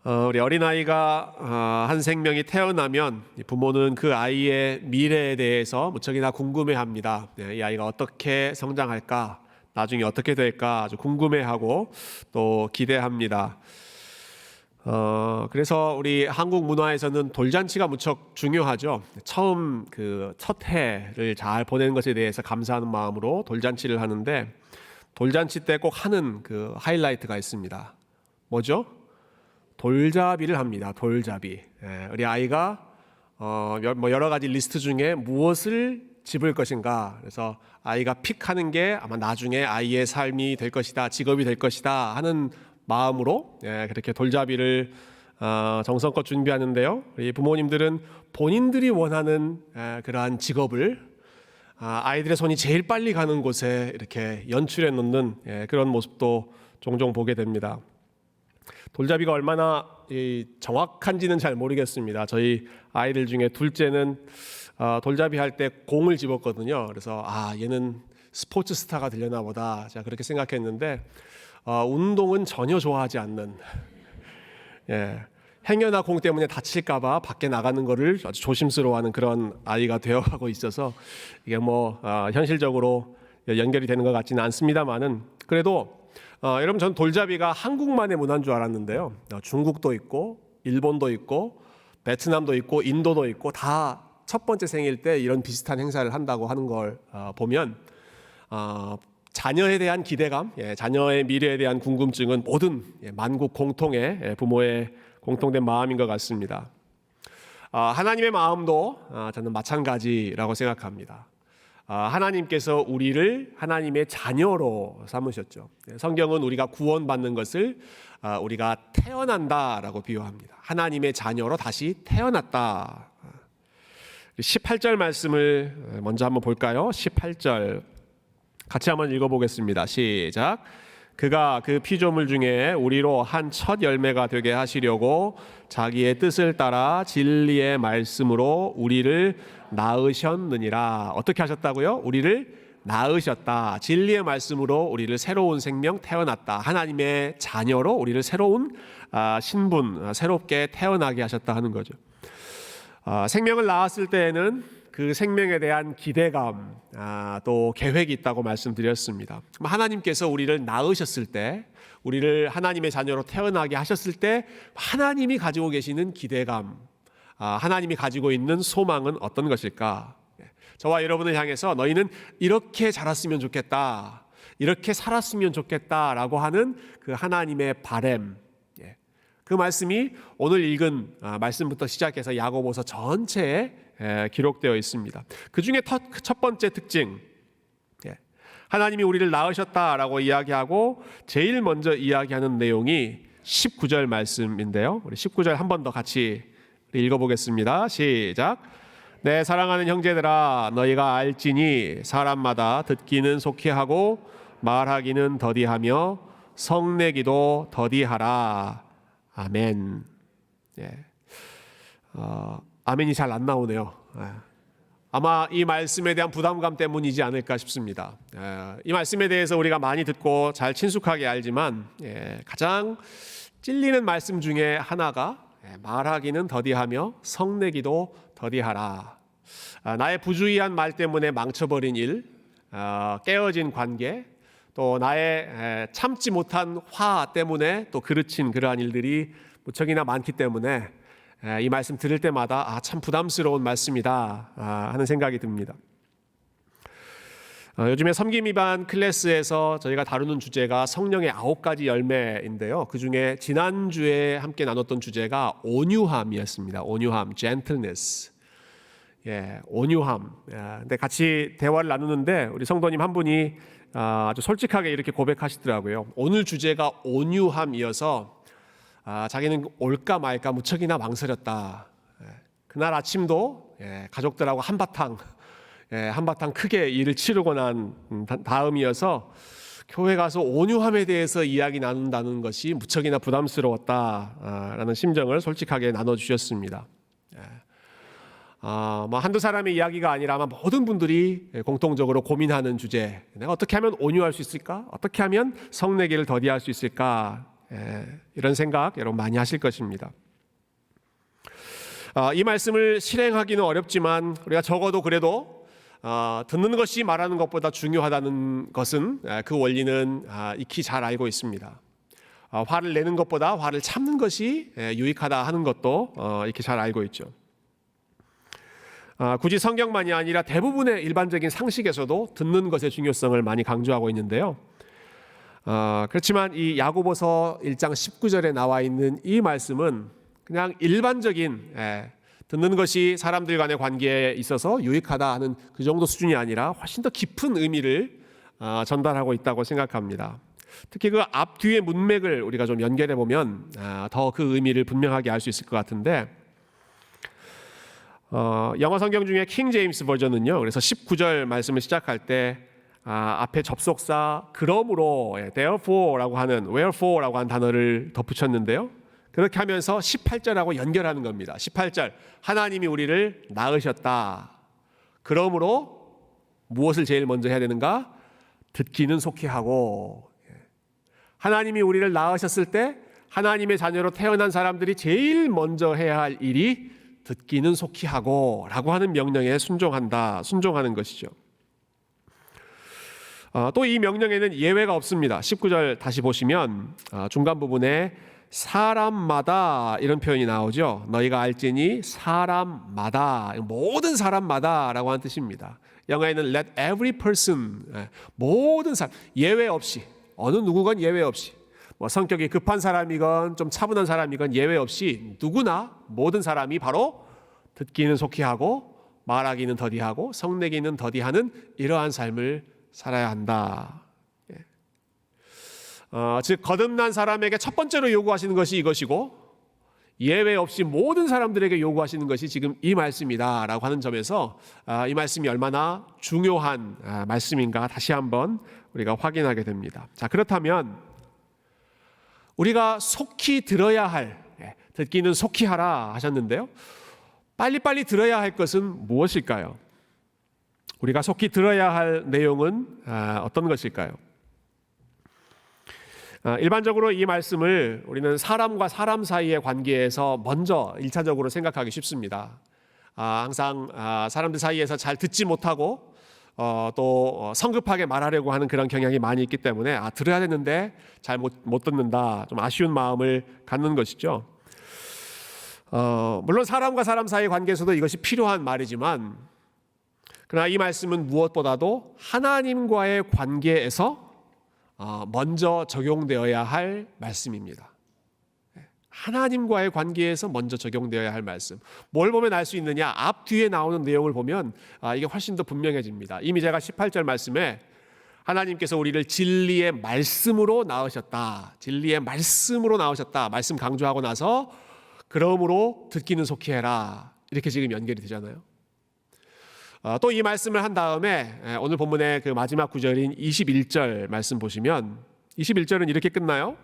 우리 어린아이가 한 생명이 태어나면 부모는 그 아이의 미래에 대해서 무척이나 궁금해합니다. 이 아이가 어떻게 성장할까, 나중에 어떻게 될까 아주 궁금해하고 또 기대합니다. 그래서 우리 한국 문화에서는 돌잔치가 무척 중요하죠. 처음 그 첫 해를 잘 보내는 것에 대해서 감사하는 마음으로 돌잔치를 하는데, 돌잔치 때 꼭 하는 그 하이라이트가 있습니다. 뭐죠? 돌잡이를 합니다. 돌잡이. 우리 아이가 여러 가지 리스트 중에 무엇을 집을 것인가. 그래서 아이가 픽하는 게 아마 나중에 아이의 삶이 될 것이다, 직업이 될 것이다 하는 마음으로 그렇게 돌잡이를 정성껏 준비하는데요. 우리 부모님들은 본인들이 원하는 그러한 직업을 아이들의 손이 제일 빨리 가는 곳에 이렇게 연출해 놓는 그런 모습도 종종 보게 됩니다. 돌잡이가 얼마나 정확한지는 잘 모르겠습니다. 저희 아이들 중에 둘째는 돌잡이 할 때 공을 집었거든요. 그래서 얘는 스포츠 스타가 되려나 보다, 제가 그렇게 생각했는데 운동은 전혀 좋아하지 않는, 행여나 공 때문에 다칠까봐 밖에 나가는 거를 아주 조심스러워하는 그런 아이가 되어가고 있어서 이게 현실적으로 연결이 되는 것 같지는 않습니다만은, 그래도 여러분, 전 돌잡이가 한국만의 문화인 줄 알았는데요. 중국도 있고 일본도 있고 베트남도 있고 인도도 있고 다 첫 번째 생일 때 이런 비슷한 행사를 한다고 하는 걸 보면 자녀에 대한 기대감, 자녀의 미래에 대한 궁금증은 모든 만국 공통의 부모의 공통된 마음인 것 같습니다. 하나님의 마음도 저는 마찬가지라고 생각합니다. 하나님께서 우리를 하나님의 자녀로 삼으셨죠. 성경은 우리가 구원받는 것을 우리가 태어난다라고 비유합니다. 하나님의 자녀로 다시 태어났다. 18절 말씀을 먼저 한번 볼까요? 18절 같이 한번 읽어보겠습니다. 시작. 그가 그 피조물 중에 우리로 한 첫 열매가 되게 하시려고 자기의 뜻을 따라 진리의 말씀으로 우리를 낳으셨느니라. 어떻게 하셨다고요? 우리를 낳으셨다. 진리의 말씀으로 우리를 새로운 생명 태어났다. 하나님의 자녀로 우리를 새로운 신분, 새롭게 태어나게 하셨다 하는 거죠. 생명을 낳았을 때에는 그 생명에 대한 기대감, 또 계획이 있다고 말씀드렸습니다. 하나님께서 우리를 낳으셨을 때, 우리를 하나님의 자녀로 태어나게 하셨을 때 하나님이 가지고 계시는 기대감, 하나님이 가지고 있는 소망은 어떤 것일까? 저와 여러분을 향해서 너희는 이렇게 자랐으면 좋겠다, 이렇게 살았으면 좋겠다라고 하는 그 하나님의 바램, 그 말씀이 오늘 읽은 말씀부터 시작해서 야고보서 전체에 기록되어 있습니다. 그 중에 첫 번째 특징, 하나님이 우리를 낳으셨다라고 이야기하고 제일 먼저 이야기하는 내용이 19절 말씀인데요. 우리 19절 한 번 더 같이 읽어보겠습니다. 시작. 내 사랑하는 형제들아, 너희가 알지니 사람마다 듣기는 속히 하고 말하기는 더디하며 성내기도 더디하라. 아멘. 아멘이 잘 안 나오네요. 아마 이 말씀에 대한 부담감 때문이지 않을까 싶습니다. 이 말씀에 대해서 우리가 많이 듣고 잘 친숙하게 알지만 가장 찔리는 말씀 중에 하나가 말하기는 더디하며 성내기도 더디하라. 나의 부주의한 말 때문에 망쳐버린 일, 깨어진 관계, 또 나의 참지 못한 화 때문에 또 그르친 그러한 일들이 무척이나 많기 때문에 이 말씀 들을 때마다 참 부담스러운 말씀이다 하는 생각이 듭니다. 요즘에 섬김이반 클래스에서 저희가 다루는 주제가 성령의 9가지 열매인데요. 그 중에 지난주에 함께 나눴던 주제가 온유함이었습니다. 온유함, gentleness. 온유함. 근데 같이 대화를 나누는데 우리 성도님 한 분이 아주 솔직하게 이렇게 고백하시더라고요. 오늘 주제가 온유함이어서 자기는 올까 말까 무척이나 망설였다. 그날 아침도 가족들하고 한바탕 크게 일을 치르고 난 다음이어서 교회 가서 온유함에 대해서 이야기 나눈다는 것이 무척이나 부담스러웠다라는 심정을 솔직하게 나눠주셨습니다. 한두 사람의 이야기가 아니라 아마 모든 분들이 공통적으로 고민하는 주제, 내가 어떻게 하면 온유할 수 있을까? 어떻게 하면 성내기를 더디할 수 있을까? 이런 생각 여러분 많이 하실 것입니다. 이 말씀을 실행하기는 어렵지만 우리가 적어도 그래도 듣는 것이 말하는 것보다 중요하다는 것은 그 원리는 익히 잘 알고 있습니다. 화를 내는 것보다 화를 참는 것이 유익하다 하는 것도 이렇게 잘 알고 있죠. 굳이 성경만이 아니라 대부분의 일반적인 상식에서도 듣는 것의 중요성을 많이 강조하고 있는데요. 그렇지만 이 야고보서 1장 19절에 나와 있는 이 말씀은 그냥 일반적인 듣는 것이 사람들 간의 관계에 있어서 유익하다 하는 그 정도 수준이 아니라 훨씬 더 깊은 의미를 전달하고 있다고 생각합니다. 특히 그 앞뒤의 문맥을 우리가 좀 연결해 보면 더 그 의미를 분명하게 알 수 있을 것 같은데, 영어 성경 중에 킹 제임스 버전은요, 그래서 19절 말씀을 시작할 때 앞에 접속사 그러므로 therefore라고 하는 wherefore라고 하는 단어를 덧붙였는데요. 그렇게 하면서 18절하고 연결하는 겁니다. 18절, 하나님이 우리를 낳으셨다. 그러므로 무엇을 제일 먼저 해야 되는가? 듣기는 속히 하고. 하나님이 우리를 낳으셨을 때 하나님의 자녀로 태어난 사람들이 제일 먼저 해야 할 일이 듣기는 속히 하고 라고 하는 명령에 순종하는 것이죠. 또 이 명령에는 예외가 없습니다. 19절 다시 보시면 중간 부분에 사람마다 이런 표현이 나오죠. 너희가 알지니 사람마다, 모든 사람마다 라고 하는 뜻입니다. 영어에는 let every person, 모든 사람, 예외 없이, 어느 누구건 예외 없이, 뭐 성격이 급한 사람이건 좀 차분한 사람이건 예외 없이 누구나 모든 사람이 바로 듣기는 속히 하고 말하기는 더디하고 성내기는 더디하는 이러한 삶을 살아야 한다. 즉 거듭난 사람에게 첫 번째로 요구하시는 것이 이것이고 예외 없이 모든 사람들에게 요구하시는 것이 지금 이 말씀이다라고 하는 점에서 이 말씀이 얼마나 중요한 말씀인가 다시 한번 우리가 확인하게 됩니다. 자, 그렇다면 우리가 속히 들어야 할, 듣기는 속히 하라 하셨는데요. 빨리빨리 들어야 할 것은 무엇일까요? 우리가 속히 들어야 할 내용은 어떤 것일까요? 일반적으로 이 말씀을 우리는 사람과 사람 사이의 관계에서 먼저 1차적으로 생각하기 쉽습니다. 항상 사람들 사이에서 잘 듣지 못하고 또 성급하게 말하려고 하는 그런 경향이 많이 있기 때문에 들어야 되는데 잘 못 듣는다, 좀 아쉬운 마음을 갖는 것이죠. 물론 사람과 사람 사이의 관계에서도 이것이 필요한 말이지만 그러나 이 말씀은 무엇보다도 하나님과의 관계에서 먼저 적용되어야 할 말씀입니다. 하나님과의 관계에서 먼저 적용되어야 할 말씀. 뭘 보면 알 수 있느냐? 앞 뒤에 나오는 내용을 보면 이게 훨씬 더 분명해집니다. 이미 제가 18절 말씀에 하나님께서 우리를 진리의 말씀으로 낳으셨다. 진리의 말씀으로 낳으셨다. 말씀 강조하고 나서 그러므로 듣기는 속히 해라. 이렇게 지금 연결이 되잖아요. 또 이 말씀을 한 다음에 오늘 본문의 그 마지막 구절인 21절 말씀 보시면 21절은 이렇게 끝나요.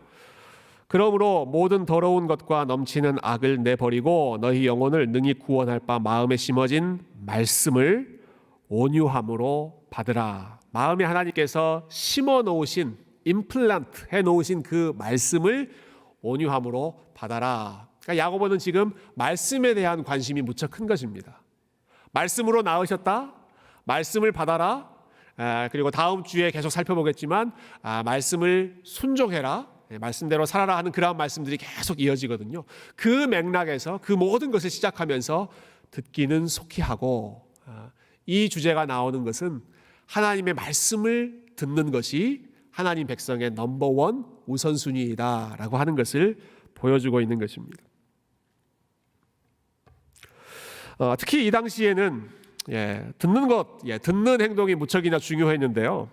그러므로 모든 더러운 것과 넘치는 악을 내버리고 너희 영혼을 능히 구원할 바 마음에 심어진 말씀을 온유함으로 받으라. 마음에 하나님께서 심어 놓으신, 임플란트 해 놓으신 그 말씀을 온유함으로 받아라. 그러니까 야고보는 지금 말씀에 대한 관심이 무척 큰 것입니다. 말씀으로 낳으셨다, 말씀을 받아라, 그리고 다음 주에 계속 살펴보겠지만 말씀을 순종해라, 말씀대로 살아라 하는 그러한 말씀들이 계속 이어지거든요. 그 맥락에서 그 모든 것을 시작하면서 듣기는 속히 하고, 이 주제가 나오는 것은 하나님의 말씀을 듣는 것이 하나님 백성의 넘버원 우선순위이다라고 하는 것을 보여주고 있는 것입니다. 특히 이 당시에는 듣는 행동이 무척이나 중요했는데요.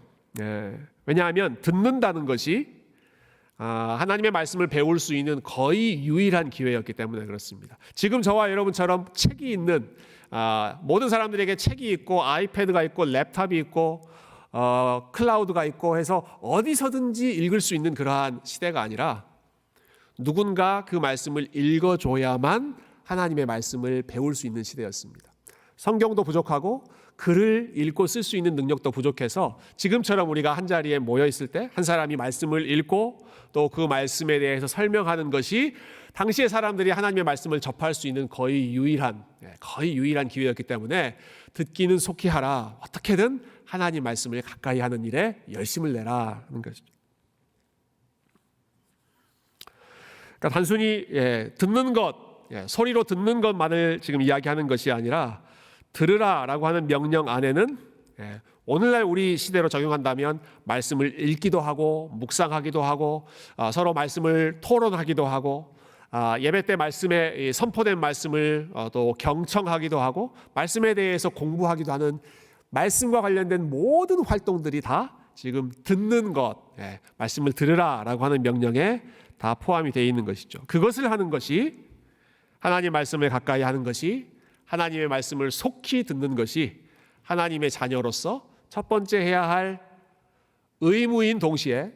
왜냐하면 듣는다는 것이 하나님의 말씀을 배울 수 있는 거의 유일한 기회였기 때문에 그렇습니다. 지금 저와 여러분처럼 책이 있는, 모든 사람들에게 책이 있고 아이패드가 있고 랩탑이 있고 클라우드가 있고 해서 어디서든지 읽을 수 있는 그러한 시대가 아니라 누군가 그 말씀을 읽어줘야만 하나님의 말씀을 배울 수 있는 시대였습니다. 성경도 부족하고 글을 읽고 쓸 수 있는 능력도 부족해서 지금처럼 우리가 한 자리에 모여 있을 때 한 사람이 말씀을 읽고 또 그 말씀에 대해서 설명하는 것이 당시의 사람들이 하나님의 말씀을 접할 수 있는 거의 유일한 기회였기 때문에 듣기는 속히 하라. 어떻게든 하나님 말씀을 가까이 하는 일에 열심을 내라 하는 것이죠. 그러니까 단순히 듣는 것, 소리로 듣는 것만을 지금 이야기하는 것이 아니라 들으라라고 하는 명령 안에는 오늘날 우리 시대로 적용한다면 말씀을 읽기도 하고 묵상하기도 하고 서로 말씀을 토론하기도 하고 예배 때 말씀에 선포된 말씀을 또 경청하기도 하고 말씀에 대해서 공부하기도 하는 말씀과 관련된 모든 활동들이 다 지금 듣는 것, 말씀을 들으라라고 하는 명령에 다 포함이 되어 있는 것이죠. 그것을 하는 것이 하나님 말씀을 가까이 하는 것이 하나님의 말씀을 속히 듣는 것이 하나님의 자녀로서 첫 번째 해야 할 의무인 동시에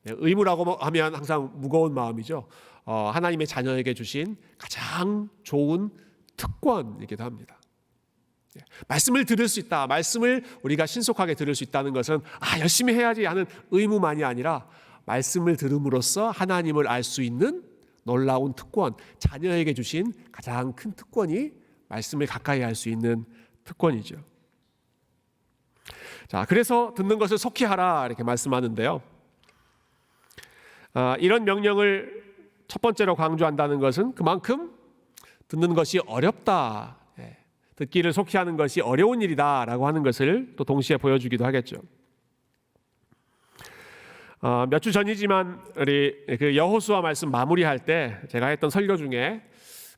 의무라고 하면 항상 무거운 마음이죠. 하나님의 자녀에게 주신 가장 좋은 특권이기도 합니다. 말씀을 들을 수 있다. 말씀을 우리가 신속하게 들을 수 있다는 것은 열심히 해야지 하는 의무만이 아니라 말씀을 들음으로써 하나님을 알 수 있는 놀라운 특권, 자녀에게 주신 가장 큰 특권이 말씀을 가까이 할 수 있는 특권이죠. 자, 그래서 듣는 것을 속히 하라 이렇게 말씀하는데요. 이런 명령을 첫 번째로 강조한다는 것은 그만큼 듣는 것이 어렵다, 듣기를 속히 하는 것이 어려운 일이다라고 하는 것을 또 동시에 보여주기도 하겠죠. 몇 주 전이지만 우리 그 여호수아 말씀 마무리할 때 제가 했던 설교 중에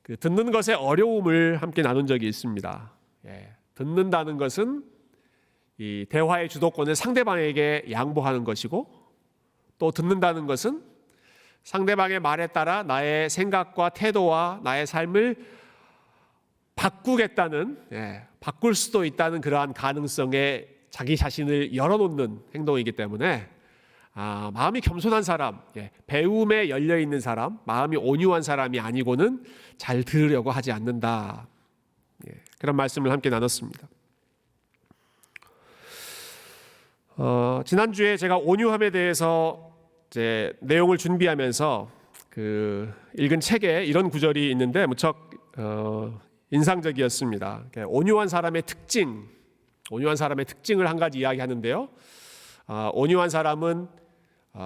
그 듣는 것의 어려움을 함께 나눈 적이 있습니다. 듣는다는 것은 이 대화의 주도권을 상대방에게 양보하는 것이고 또 듣는다는 것은 상대방의 말에 따라 나의 생각과 태도와 나의 삶을 바꾸겠다는, 바꿀 수도 있다는 그러한 가능성에 자기 자신을 열어놓는 행동이기 때문에 마음이 겸손한 사람, 배움에 열려있는 사람, 마음이 온유한 사람이 아니고는 잘 들으려고 하지 않는다. 그런 말씀을 함께 나눴습니다. 지난주에 제가 온유함에 대해서 이제 내용을 준비하면서 그 읽은 책에 이런 구절이 있는데 무척 인상적이었습니다. 온유한 사람의 특징을 한 가지 이야기하는데요. 온유한 사람은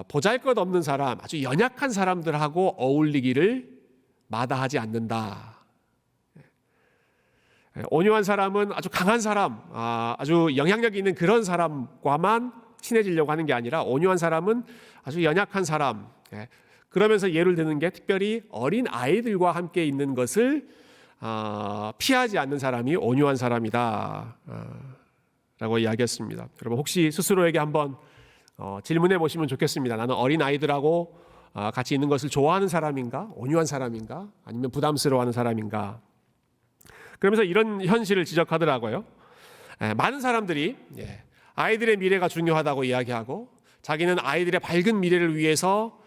보잘것없는 사람, 아주 연약한 사람들하고 어울리기를 마다하지 않는다. 온유한 사람은 아주 강한 사람, 아주 영향력 있는 그런 사람과만 친해지려고 하는 게 아니라 온유한 사람은 아주 연약한 사람, 그러면서 예를 드는 게 특별히 어린 아이들과 함께 있는 것을 피하지 않는 사람이 온유한 사람이다 라고 이야기했습니다. 여러분 혹시 스스로에게 한번 질문해 보시면 좋겠습니다. 나는 어린 아이들하고 같이 있는 것을 좋아하는 사람인가? 온유한 사람인가? 아니면 부담스러워하는 사람인가? 그러면서 이런 현실을 지적하더라고요. 많은 사람들이 아이들의 미래가 중요하다고 이야기하고 자기는 아이들의 밝은 미래를 위해서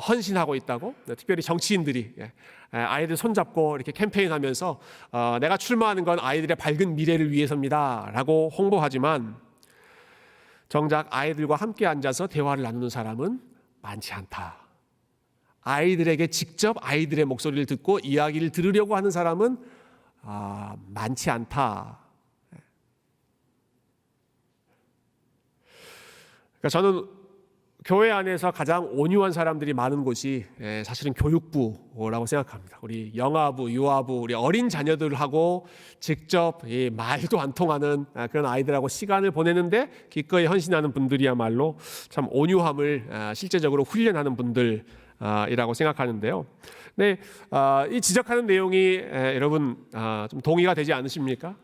헌신하고 있다고, 특별히 정치인들이 아이들 손잡고 이렇게 캠페인하면서 내가 출마하는 건 아이들의 밝은 미래를 위해서입니다 라고 홍보하지만 정작 아이들과 함께 앉아서 대화를 나누는 사람은 많지 않다. 아이들에게 직접 아이들의 목소리를 듣고 이야기를 들으려고 하는 사람은 많지 않다. 그러니까 저는 교회 안에서 가장 온유한 사람들이 많은 곳이 사실은 교육부라고 생각합니다. 우리 영아부, 유아부, 우리 어린 자녀들하고 직접 말도 안 통하는 그런 아이들하고 시간을 보내는데 기꺼이 헌신하는 분들이야말로 참 온유함을 실제적으로 훈련하는 분들이라고 생각하는데요. 네, 이 지적하는 내용이 여러분 좀 동의가 되지 않으십니까?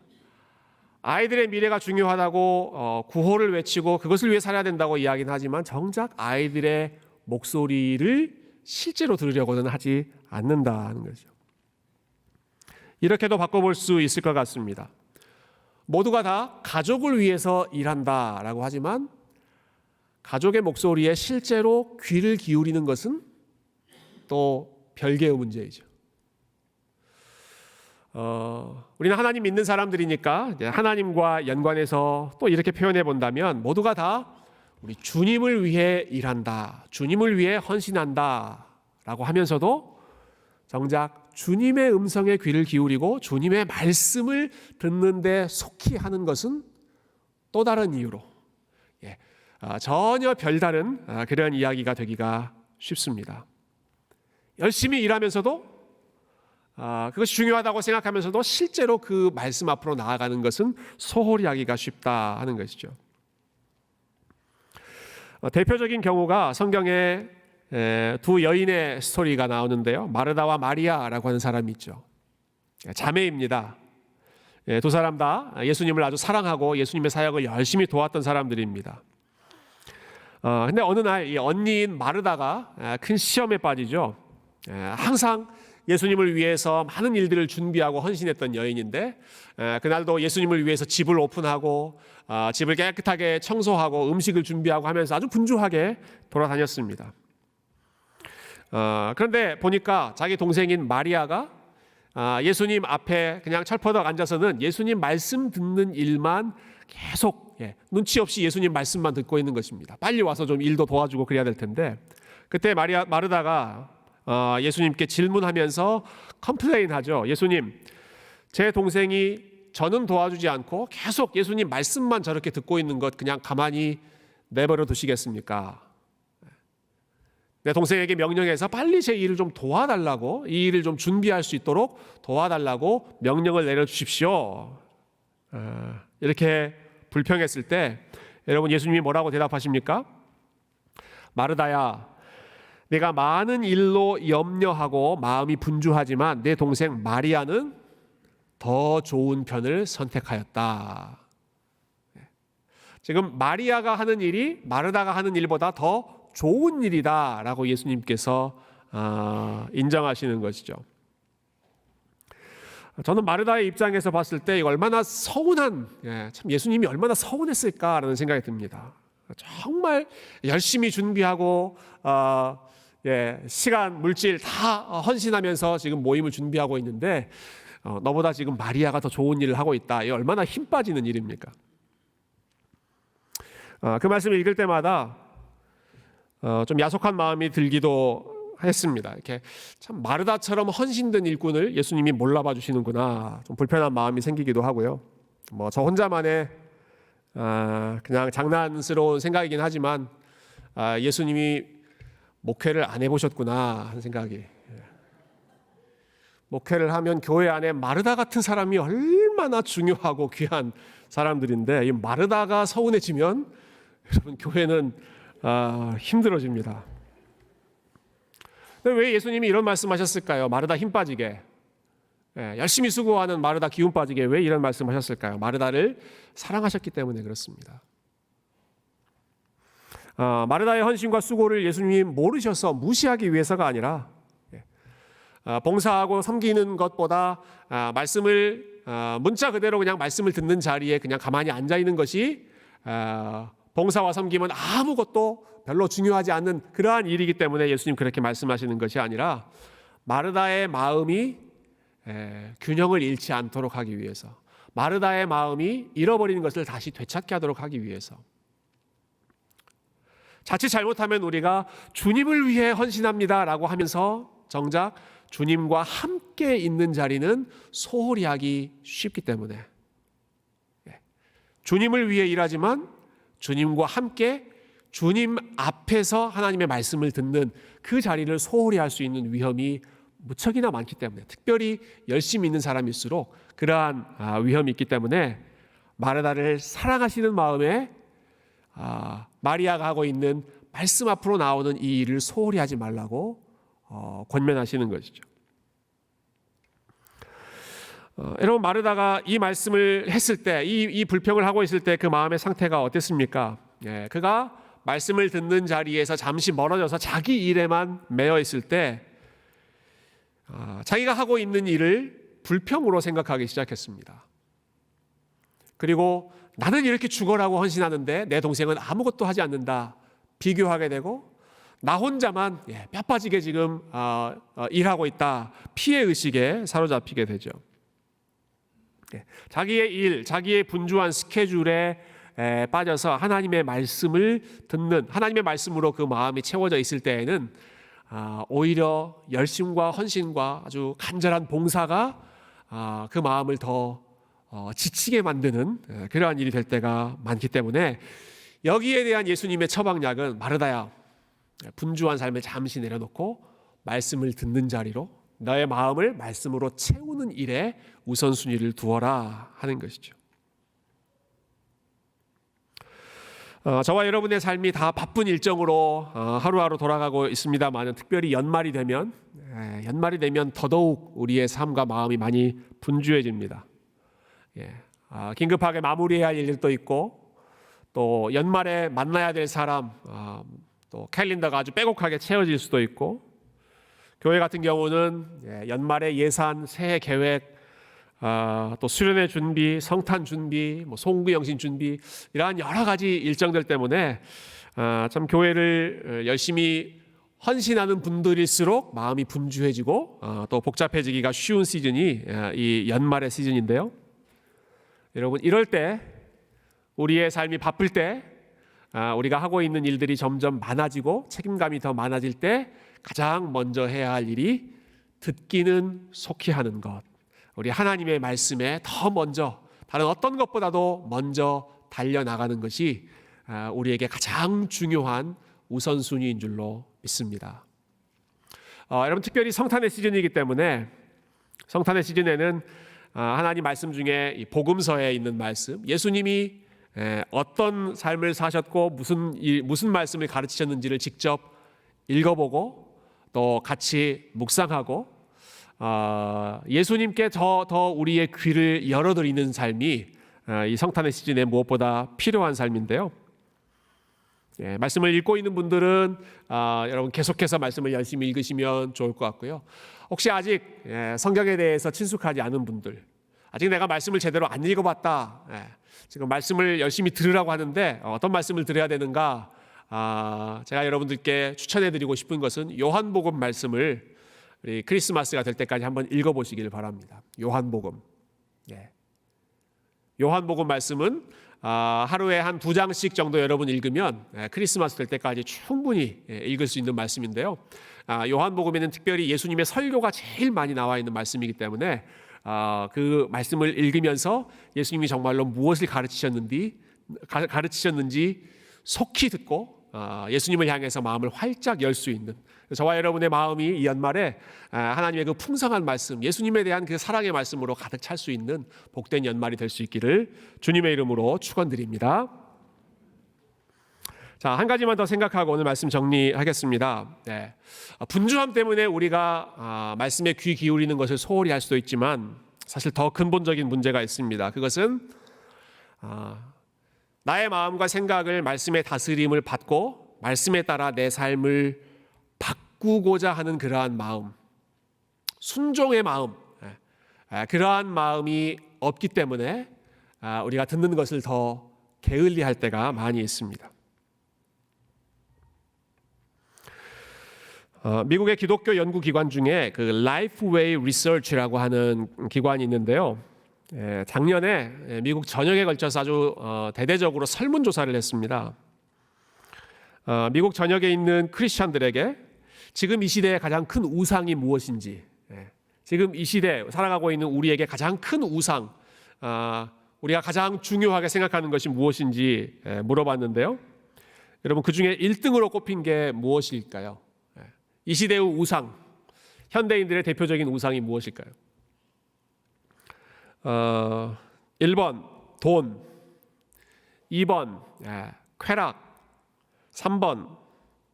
아이들의 미래가 중요하다고 구호를 외치고 그것을 위해 살아야 된다고 이야기는 하지만 정작 아이들의 목소리를 실제로 들으려고는 하지 않는다는 거죠. 이렇게도 바꿔볼 수 있을 것 같습니다. 모두가 다 가족을 위해서 일한다라고 하지만 가족의 목소리에 실제로 귀를 기울이는 것은 또 별개의 문제이죠. 우리는 하나님 믿는 사람들이니까 하나님과 연관해서 또 이렇게 표현해 본다면 모두가 다 우리 주님을 위해 일한다, 주님을 위해 헌신한다 라고 하면서도 정작 주님의 음성에 귀를 기울이고 주님의 말씀을 듣는데 속히 하는 것은 또 다른 이유로 전혀 별다른 그런 이야기가 되기가 쉽습니다. 열심히 일하면서도 그것이 중요하다고 생각하면서도 실제로 그 말씀 앞으로 나아가는 것은 소홀히 하기가 쉽다 하는 것이죠. 대표적인 경우가 성경에 두 여인의 스토리가 나오는데요. 마르다와 마리아라고 하는 사람이 있죠. 자매입니다. 두 사람 다 예수님을 아주 사랑하고 예수님의 사역을 열심히 도왔던 사람들입니다. 근데 어느 날 이 언니인 마르다가 큰 시험에 빠지죠. 항상 예수님을 위해서 많은 일들을 준비하고 헌신했던 여인인데 그날도 예수님을 위해서 집을 오픈하고 집을 깨끗하게 청소하고 음식을 준비하고 하면서 아주 분주하게 돌아다녔습니다. 그런데 보니까 자기 동생인 마리아가 예수님 앞에 그냥 철퍼덕 앉아서는 예수님 말씀 듣는 일만 계속 눈치 없이 예수님 말씀만 듣고 있는 것입니다. 빨리 와서 좀 일도 도와주고 그래야 될 텐데 그때 마르다가 예수님께 질문하면서 컴플레인하죠. 예수님, 제 동생이 저는 도와주지 않고 계속 예수님 말씀만 저렇게 듣고 있는 것 그냥 가만히 내버려 두시겠습니까? 내 동생에게 명령해서 빨리 제 일을 좀 도와달라고, 이 일을 좀 준비할 수 있도록 도와달라고 명령을 내려주십시오. 이렇게 불평했을 때 여러분 예수님이 뭐라고 대답하십니까? 마르다야, 내가 많은 일로 염려하고 마음이 분주하지만 내 동생 마리아는 더 좋은 편을 선택하였다. 지금 마리아가 하는 일이 마르다가 하는 일보다 더 좋은 일이다라고 예수님께서 인정하시는 것이죠. 저는 마르다의 입장에서 봤을 때 이거 얼마나 서운한, 참 예수님이 얼마나 서운했을까라는 생각이 듭니다. 정말 열심히 준비하고 시간, 물질 다 헌신하면서 지금 모임을 준비하고 있는데 너보다 지금 마리아가 더 좋은 일을 하고 있다. 이거 얼마나 힘 빠지는 일입니까? 그 말씀을 읽을 때마다 좀 야속한 마음이 들기도 했습니다. 이렇게 참 마르다처럼 헌신된 일꾼을 예수님이 몰라봐 주시는구나. 좀 불편한 마음이 생기기도 하고요. 뭐 저 혼자만의 그냥 장난스러운 생각이긴 하지만 예수님이 목회를 안 해보셨구나 하는 생각이. 목회를 하면 교회 안에 마르다 같은 사람이 얼마나 중요하고 귀한 사람들인데 이 마르다가 서운해지면 여러분 교회는 힘들어집니다. 근데 왜 예수님이 이런 말씀하셨을까요? 마르다 힘 빠지게, 열심히 수고하는 마르다 기운 빠지게 왜 이런 말씀하셨을까요? 마르다를 사랑하셨기 때문에 그렇습니다. 마르다의 헌신과 수고를 예수님이 모르셔서 무시하기 위해서가 아니라 봉사하고 섬기는 것보다 말씀을 문자 그대로 그냥 말씀을 듣는 자리에 그냥 가만히 앉아 있는 것이 봉사와 섬김은 아무것도 별로 중요하지 않는 그러한 일이기 때문에 예수님 그렇게 말씀하시는 것이 아니라 마르다의 마음이 균형을 잃지 않도록 하기 위해서, 마르다의 마음이 잃어버리는 것을 다시 되찾게 하도록 하기 위해서. 자칫 잘못하면 우리가 주님을 위해 헌신합니다라고 하면서 정작 주님과 함께 있는 자리는 소홀히 하기 쉽기 때문에 주님을 위해 일하지만 주님과 함께 주님 앞에서 하나님의 말씀을 듣는 그 자리를 소홀히 할 수 있는 위험이 무척이나 많기 때문에, 특별히 열심히 있는 사람일수록 그러한 위험이 있기 때문에 마르다를 사랑하시는 마음에 마리아가 하고 있는 말씀 앞으로 나오는 이 일을 소홀히 하지 말라고 권면하시는 것이죠. 여러분 마르다가 이 말씀을 했을 때, 이 불평을 하고 있을 때 그 마음의 상태가 어땠습니까? 그가 말씀을 듣는 자리에서 잠시 멀어져서 자기 일에만 매여 있을 때 자기가 하고 있는 일을 불평으로 생각하기 시작했습니다. 그리고 나는 이렇게 죽어라고 헌신하는데 내 동생은 아무것도 하지 않는다, 비교하게 되고 나 혼자만 뼈 빠지게 지금 일하고 있다, 피해 의식에 사로잡히게 되죠. 자기의 일, 자기의 분주한 스케줄에 빠져서 하나님의 말씀을 듣는, 하나님의 말씀으로 그 마음이 채워져 있을 때에는 오히려 열심과 헌신과 아주 간절한 봉사가 그 마음을 더 지치게 만드는 그러한 일이 될 때가 많기 때문에 여기에 대한 예수님의 처방약은 마르다야, 분주한 삶을 잠시 내려놓고 말씀을 듣는 자리로 너의 마음을 말씀으로 채우는 일에 우선순위를 두어라 하는 것이죠. 저와 여러분의 삶이 다 바쁜 일정으로 하루하루 돌아가고 있습니다만 특별히 연말이 되면 더더욱 우리의 삶과 마음이 많이 분주해집니다. 긴급하게 마무리해야 할 일도 있고 또 연말에 만나야 될 사람, 또 캘린더가 아주 빼곡하게 채워질 수도 있고 교회 같은 경우는 연말에 예산, 새해 계획, 또 수련회 준비, 성탄 준비, 송구 영신 준비 이러한 여러 가지 일정들 때문에 참 교회를 열심히 헌신하는 분들일수록 마음이 분주해지고 또 복잡해지기가 쉬운 시즌이 이 연말의 시즌인데요. 여러분 이럴 때 우리의 삶이 바쁠 때 우리가 하고 있는 일들이 점점 많아지고 책임감이 더 많아질 때 가장 먼저 해야 할 일이 듣기는 속히 하는 것. 우리 하나님의 말씀에 더 먼저 다른 어떤 것보다도 먼저 달려나가는 것이 우리에게 가장 중요한 우선순위인 줄로 믿습니다. 여러분 특별히 성탄의 시즌이기 때문에 성탄의 시즌에는 하나님 말씀 중에 이 복음서에 있는 말씀, 예수님이 어떤 삶을 사셨고 무슨 말씀을 가르치셨는지를 직접 읽어보고 또 같이 묵상하고 예수님께 더 우리의 귀를 열어드리는 삶이 이 성탄의 시즌에 무엇보다 필요한 삶인데요. 말씀을 읽고 있는 분들은 여러분 계속해서 말씀을 열심히 읽으시면 좋을 것 같고요. 혹시 아직 성경에 대해서 친숙하지 않은 분들, 아직 내가 말씀을 제대로 안 읽어봤다, 지금 말씀을 열심히 들으라고 하는데 어떤 말씀을 들어야 되는가, 제가 여러분들께 추천해드리고 싶은 것은 요한복음 말씀을 우리 크리스마스가 될 때까지 한번 읽어보시길 바랍니다. 요한복음. 요한복음 말씀은 하루에 한 2장씩 정도 여러분 읽으면 크리스마스 될 때까지 충분히 읽을 수 있는 말씀인데요. 요한복음에는 특별히 예수님의 설교가 제일 많이 나와 있는 말씀이기 때문에 그 말씀을 읽으면서 예수님이 정말로 무엇을 가르치셨는지 속히 듣고 예수님을 향해서 마음을 활짝 열 수 있는, 저와 여러분의 마음이 이 연말에 하나님의 그 풍성한 말씀, 예수님에 대한 그 사랑의 말씀으로 가득 찰 수 있는 복된 연말이 될 수 있기를 주님의 이름으로 축원드립니다. 자, 한 가지만 더 생각하고 오늘 말씀 정리하겠습니다. 분주함 때문에 우리가 말씀에 귀 기울이는 것을 소홀히 할 수도 있지만 사실 더 근본적인 문제가 있습니다. 그것은 나의 마음과 생각을 말씀의 다스림을 받고 말씀에 따라 내 삶을 바꾸고자 하는 그러한 마음, 순종의 마음, 그러한 마음이 없기 때문에 우리가 듣는 것을 더 게을리할 때가 많이 있습니다. 미국의 기독교 연구기관 중에 그 라이프웨이 리서치라고 하는 기관이 있는데요. 작년에 미국 전역에 걸쳐서 아주 대대적으로 설문조사를 했습니다. 미국 전역에 있는 크리스천들에게 지금 이 시대의 가장 큰 우상이 무엇인지, 지금 이 시대 살아가고 있는 우리에게 가장 큰 우상, 우리가 가장 중요하게 생각하는 것이 무엇인지 물어봤는데요. 여러분 그 중에 1등으로 꼽힌 게 무엇일까요? 이 시대의 우상, 현대인들의 대표적인 우상이 무엇일까요? 1번 돈, 2번 쾌락, 3번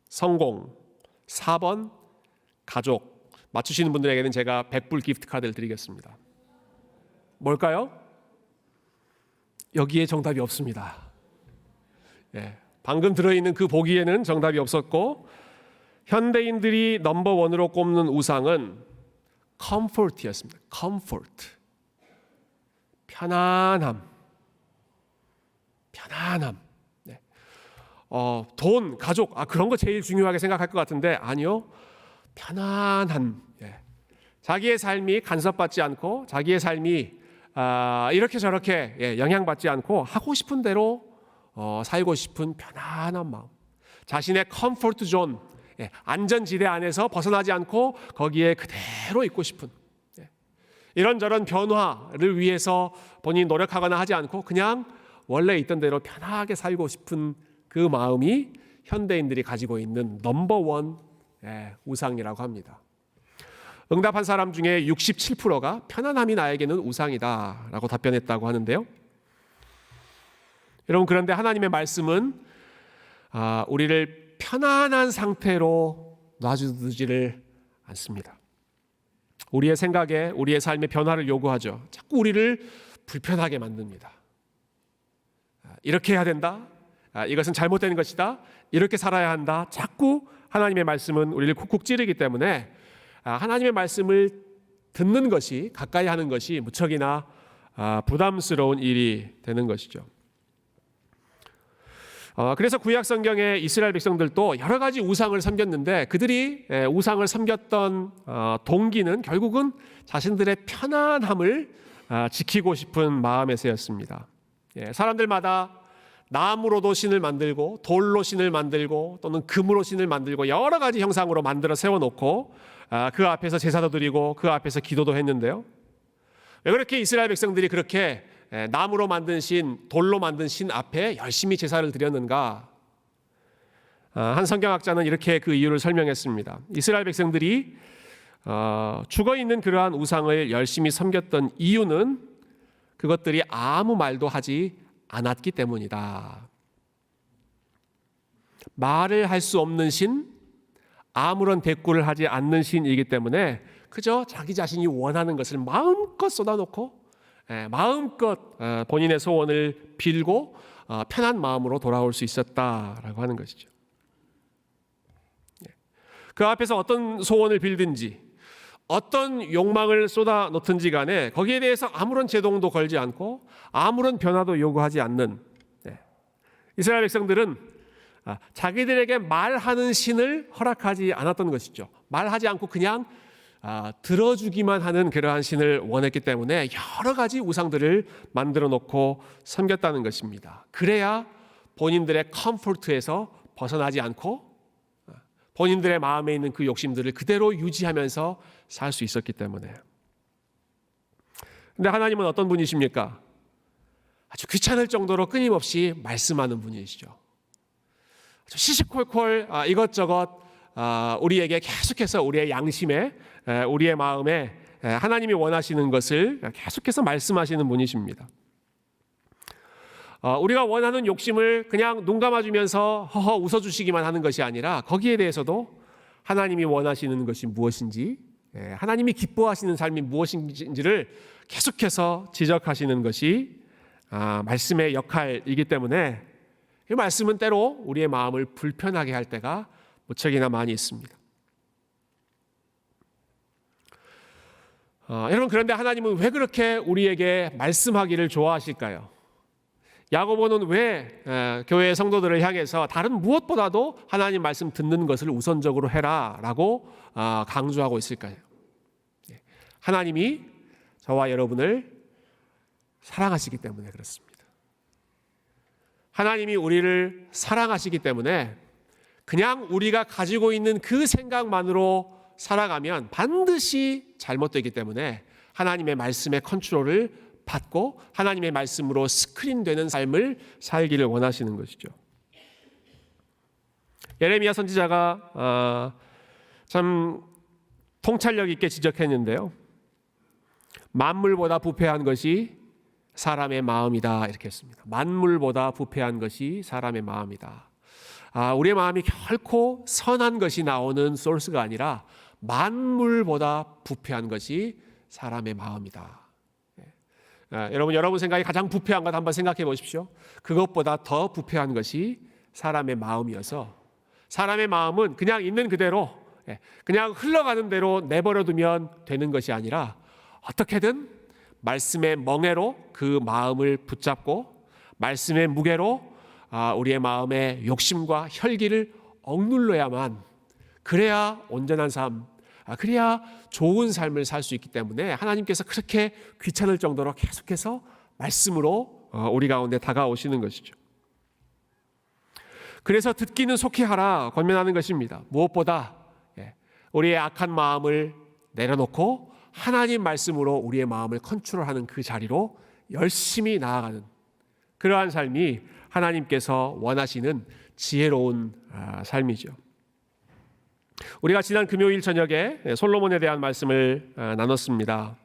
성공, 4번 가족. 맞추시는 분들에게는 제가 100불 기프트 카드를 드리겠습니다. 뭘까요? 여기에 정답이 없습니다. 방금 들어있는 그 보기에는 정답이 없었고, 현대인들이 넘버원으로 꼽는 우상은 comfort였습니다. comfort, 편안함. 돈, 가족, 그런 거 제일 중요하게 생각할 것 같은데 아니요. 편안한, 자기의 삶이 간섭받지 않고 자기의 삶이 이렇게 저렇게 영향받지 않고 하고 싶은 대로 살고 싶은 편안한 마음, 자신의 컴포트 존, 안전지대 안에서 벗어나지 않고 거기에 그대로 있고 싶은, 이런저런 변화를 위해서 본인이 노력하거나 하지 않고 그냥 원래 있던 대로 편하게 살고 싶은 그 마음이 현대인들이 가지고 있는 넘버원 우상이라고 합니다. 응답한 사람 중에 67%가 편안함이 나에게는 우상이다 라고 답변했다고 하는데요. 여러분, 그런데 하나님의 말씀은 우리를 편안한 상태로 놔주지를 않습니다. 우리의 생각에, 우리의 삶의 변화를 요구하죠. 자꾸 우리를 불편하게 만듭니다. 이렇게 해야 된다, 이것은 잘못된 것이다, 이렇게 살아야 한다. 자꾸 하나님의 말씀은 우리를 쿡쿡 찌르기 때문에 하나님의 말씀을 듣는 것이, 가까이 하는 것이 무척이나 부담스러운 일이 되는 것이죠. 그래서 구약 성경의 이스라엘 백성들도 여러 가지 우상을 섬겼는데 그들이 우상을 섬겼던 동기는 결국은 자신들의 편안함을 지키고 싶은 마음에서였습니다. 사람들마다 나무로도 신을 만들고 돌로 신을 만들고 또는 금으로 신을 만들고 여러 가지 형상으로 만들어 세워놓고 그 앞에서 제사도 드리고 그 앞에서 기도도 했는데요. 왜 그렇게 이스라엘 백성들이 그렇게 나무로 만든 신, 돌로 만든 신 앞에 열심히 제사를 드렸는가? 한 성경학자는 이렇게 그 이유를 설명했습니다. 이스라엘 백성들이 죽어있는 그러한 우상을 열심히 섬겼던 이유는 그것들이 아무 말도 하지 않았기 때문이다. 말을 할 수 없는 신, 아무런 대꾸를 하지 않는 신이기 때문에 그저 자기 자신이 원하는 것을 마음껏 쏟아놓고 마음껏 본인의 소원을 빌고 편한 마음으로 돌아올 수 있었다라고 하는 것이죠. 그 앞에서 어떤 소원을 빌든지 어떤 욕망을 쏟아놓든지 간에 거기에 대해서 아무런 제동도 걸지 않고 아무런 변화도 요구하지 않는 이스라엘 백성들은 자기들에게 말하는 신을 허락하지 않았던 것이죠. 말하지 않고 그냥 들어주기만 하는 그러한 신을 원했기 때문에 여러 가지 우상들을 만들어 놓고 섬겼다는 것입니다. 그래야 본인들의 컴포트에서 벗어나지 않고 본인들의 마음에 있는 그 욕심들을 그대로 유지하면서 살 수 있었기 때문에. 근데 하나님은 어떤 분이십니까? 아주 귀찮을 정도로 끊임없이 말씀하는 분이시죠. 아주 시시콜콜 이것저것 우리에게 계속해서 우리의 양심에, 우리의 마음에 하나님이 원하시는 것을 계속해서 말씀하시는 분이십니다. 우리가 원하는 욕심을 그냥 눈 감아주면서 허허 웃어주시기만 하는 것이 아니라 거기에 대해서도 하나님이 원하시는 것이 무엇인지, 하나님이 기뻐하시는 삶이 무엇인지를 계속해서 지적하시는 것이 말씀의 역할이기 때문에 이 말씀은 때로 우리의 마음을 불편하게 할 때가 무척이나 많이 있습니다. 여러분, 그런데 하나님은 왜 그렇게 우리에게 말씀하기를 좋아하실까요? 야고보는 왜 교회의 성도들을 향해서 다른 무엇보다도 하나님 말씀 듣는 것을 우선적으로 해라라고 강조하고 있을까요? 하나님이 저와 여러분을 사랑하시기 때문에 그렇습니다. 하나님이 우리를 사랑하시기 때문에 그냥 우리가 가지고 있는 그 생각만으로 살아가면 반드시 잘못되기 때문에 하나님의 말씀의 컨트롤을 받고 하나님의 말씀으로 스크린되는 삶을 살기를 원하시는 것이죠. 예레미야 선지자가 참 통찰력 있게 지적했는데요. 만물보다 부패한 것이 사람의 마음이다 이렇게 했습니다. 만물보다 부패한 것이 사람의 마음이다. 우리의 마음이 결코 선한 것이 나오는 소스가 아니라 만물보다 부패한 것이 사람의 마음이다. 여러분 생각이 가장 부패한 것 한번 생각해 보십시오. 그것보다 더 부패한 것이 사람의 마음이어서 사람의 마음은 그냥 있는 그대로 그냥 흘러가는 대로 내버려두면 되는 것이 아니라 어떻게든 말씀의 멍에로 그 마음을 붙잡고 말씀의 무게로 우리의 마음의 욕심과 혈기를 억눌러야만, 그래야 온전한 삶, 그래야 좋은 삶을 살 수 있기 때문에 하나님께서 그렇게 귀찮을 정도로 계속해서 말씀으로 우리 가운데 다가오시는 것이죠. 그래서 듣기는 속히 하라 권면하는 것입니다. 무엇보다 우리의 악한 마음을 내려놓고 하나님 말씀으로 우리의 마음을 컨트롤하는 그 자리로 열심히 나아가는 그러한 삶이 하나님께서 원하시는 지혜로운 삶이죠. 우리가 지난 금요일 저녁에 솔로몬에 대한 말씀을 나눴습니다.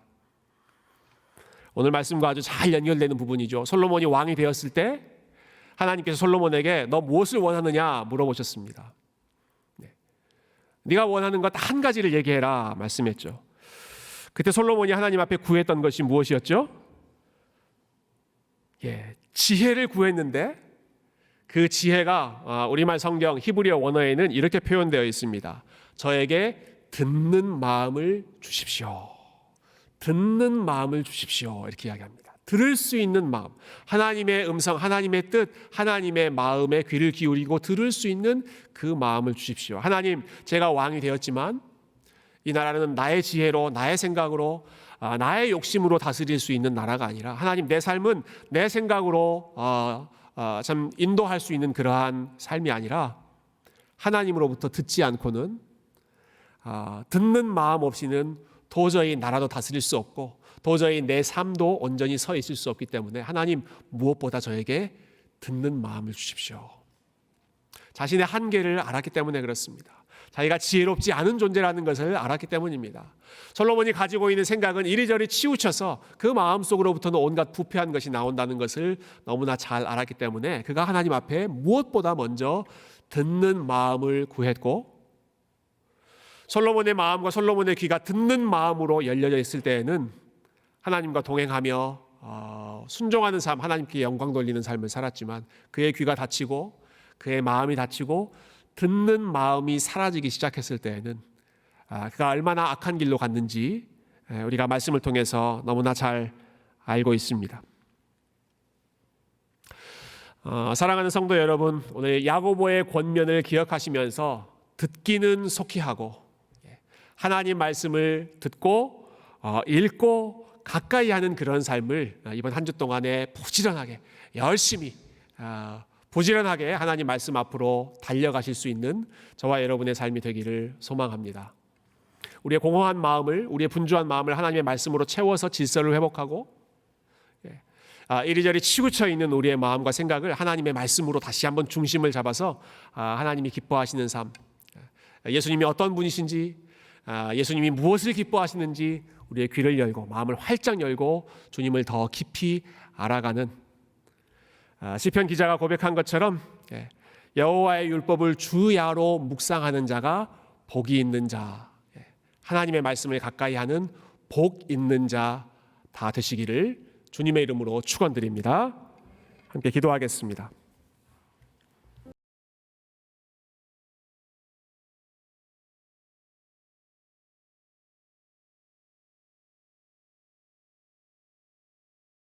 오늘 말씀과 아주 잘 연결되는 부분이죠. 솔로몬이 왕이 되었을 때 하나님께서 솔로몬에게 너 무엇을 원하느냐 물어보셨습니다. 네가 원하는 것 한 가지를 얘기해라 말씀했죠. 그때 솔로몬이 하나님 앞에 구했던 것이 무엇이었죠? 지혜를 구했는데 그 지혜가 우리말 성경 히브리어 원어에는 이렇게 표현되어 있습니다. 저에게 듣는 마음을 주십시오. 듣는 마음을 주십시오. 이렇게 이야기합니다. 들을 수 있는 마음, 하나님의 음성, 하나님의 뜻, 하나님의 마음에 귀를 기울이고 들을 수 있는 그 마음을 주십시오. 하나님, 제가 왕이 되었지만 이 나라는 나의 지혜로, 나의 생각으로, 나의 욕심으로 다스릴 수 있는 나라가 아니라 하나님, 내 삶은 내 생각으로 참 인도할 수 있는 그러한 삶이 아니라 하나님으로부터 듣지 않고는 듣는 마음 없이는 도저히 나라도 다스릴 수 없고 도저히 내 삶도 온전히 서 있을 수 없기 때문에 하나님, 무엇보다 저에게 듣는 마음을 주십시오. 자신의 한계를 알았기 때문에 그렇습니다. 자기가 지혜롭지 않은 존재라는 것을 알았기 때문입니다. 솔로몬이 가지고 있는 생각은 이리저리 치우쳐서 그 마음속으로부터는 온갖 부패한 것이 나온다는 것을 너무나 잘 알았기 때문에 그가 하나님 앞에 무엇보다 먼저 듣는 마음을 구했고, 솔로몬의 마음과 솔로몬의 귀가 듣는 마음으로 열려져 있을 때에는 하나님과 동행하며 순종하는 삶, 하나님께 영광 돌리는 삶을 살았지만 그의 귀가 닫히고 그의 마음이 닫히고 듣는 마음이 사라지기 시작했을 때에는 그가 얼마나 악한 길로 갔는지 우리가 말씀을 통해서 너무나 잘 알고 있습니다. 사랑하는 성도 여러분, 오늘 야고보의 권면을 기억하시면서 듣기는 속히 하고 하나님 말씀을 듣고 읽고 가까이 하는 그런 삶을 이번 한 주 동안에 부지런하게 열심히 부지런하게 하나님 말씀 앞으로 달려가실 수 있는 저와 여러분의 삶이 되기를 소망합니다. 우리의 공허한 마음을, 우리의 분주한 마음을 하나님의 말씀으로 채워서 질서를 회복하고 이리저리 치우쳐 있는 우리의 마음과 생각을 하나님의 말씀으로 다시 한번 중심을 잡아서 하나님이 기뻐하시는 삶, 예수님이 어떤 분이신지, 예수님이 무엇을 기뻐하시는지 우리의 귀를 열고 마음을 활짝 열고 주님을 더 깊이 알아가는, 시편 기자가 고백한 것처럼 여호와의 율법을 주야로 묵상하는 자가 복이 있는 자, 하나님의 말씀을 가까이 하는 복 있는 자 다 되시기를 주님의 이름으로 축원드립니다. 함께 기도하겠습니다.